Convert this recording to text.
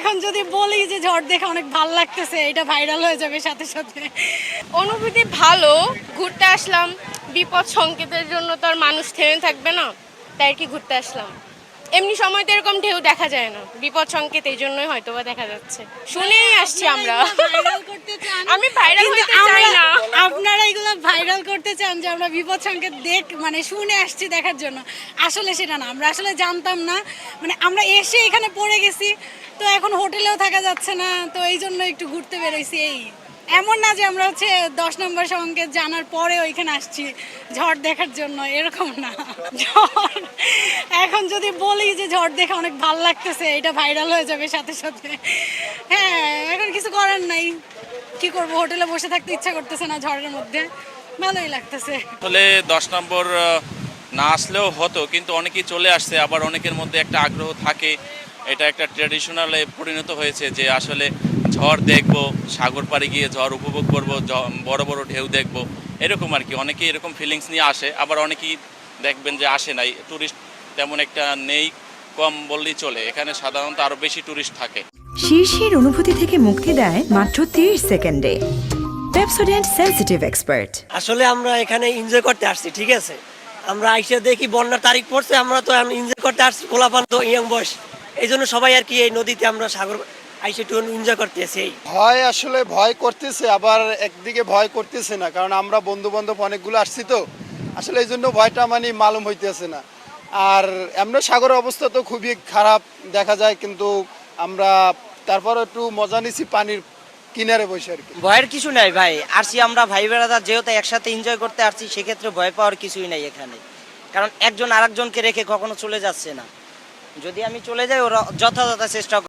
এখন যদি বলি যে ঝড় দেখে অনেক ভালো লাগতেছে, এটা ভাইরাল হয়ে যাবে সাথে সাথে। অনুভূতি ভালো, ঘুরতে আসলাম। বিপদ সংকেতের জন্য তো আর মানুষ থেমে থাকবে না, তাই আর কি ঘুরতে আসলাম। এমনি সময় তো এরকম ঢেউ দেখা যায় না, বিপদ সংকেত এই জন্যই হয়তো বা দেখা যাচ্ছে, শুনেই আসছি আমরা। ভাইরাল করতে চান, আমি ভাইরাল কিন্তু হতে চাই না। আপনারা এগুলো ভাইরাল করতে চান যে আমরা বিপদ সংকেত মানে শুনে আসছি দেখার জন্য। আসলে সেটা না, আমরা আসলে জানতাম না, মানে আমরা এসে এখানে পড়ে গেছি, তো এখন হোটেলেও থাকা যাচ্ছে না, তো এই জন্য একটু ঘুরতে বেরোইছি। এই এমন না যে আমরা 10 নম্বর সংকেত জানার পরে ওইখানে আসছি ঝড় দেখার জন্য, এরকম না। ঝড় এখন যদি বলি যে ঝড় দেখে অনেক ভালো লাগতেছে, এটা ভাইরাল হয়ে যাবে সাথে সাথে। হ্যাঁ, এখন কিছু করার নাই, কি করব, হোটেলে বসে থাকতে ইচ্ছা করতেছে না ঝড়ের মধ্যে, ভালোই লাগতেছে। আসলে 10 নম্বর না আসলেও হতো, কিন্তু অনেকেই চলে আসছে, আবার অনেকের মধ্যে একটা আগ্রহ থাকে। এটা একটা ট্র্যাডিশনালে পরিণত হয়েছে যে আসলে ঝড় দেখব, সাগর পাড়ে গিয়ে ঝড় উপভোগ করব, বড় বড় ঢেউ দেখব, এরকম আর কি। অনেকেই এরকম ফিলিংস নিয়ে আসে, আবার অনেকেই দেখবেন যে আসে নাই। ট্যুরিস্ট তেমন একটা নেই, কম বললেই চলে। এখানে সাধারণত আরও বেশি ট্যুরিস্ট থাকে। শীর্ষের অনুভূতি থেকে মুক্তি দেয় মাত্র 30 সেকেন্ডে। Pepsodent sensitive expert. আসলে আমরা এখানে এনজয় করতে আসছি, ঠিক আছে। আমরা আইসে দেখি বন্যার তারিখ পড়ছে, আমরা তো এনজয় করতে আসছি, খোলাপান তো ইয়াং বয়স, এই জন্য সবাই আর কি এই নদীতে আমরা সাগর আইসে একটু এনজয় করতে আসি। ভয় আসলে ভয় করতেছে, আবার একদিকে ভয় করতেছে না, কারণ আমরা বন্ধু বান্ধব অনেকগুলো আসছি তো, আসলে এই জন্য ভয়টা মানে মালুম হইতেছে না। আর এমনি সাগরের অবস্থা তো খুবই খারাপ দেখা যায়, কিন্তু আমরা তারপর একটু মজা নিছি পানির কিনারে বসে আর কি। ভয়ের কিছু নাই ভাই, আসছি আমরা ভাই বেড়াদার, যেহেতু একসাথে এনজয় করতে আসছি, সেক্ষেত্রে ভয় পাওয়ার কিছুই নাই এখানে। কারণ একজন আরেকজনকে রেখে কখনো চলে যাচ্ছে না। যদি আমি চলে যাই, ওরা যথাযথ চেষ্টা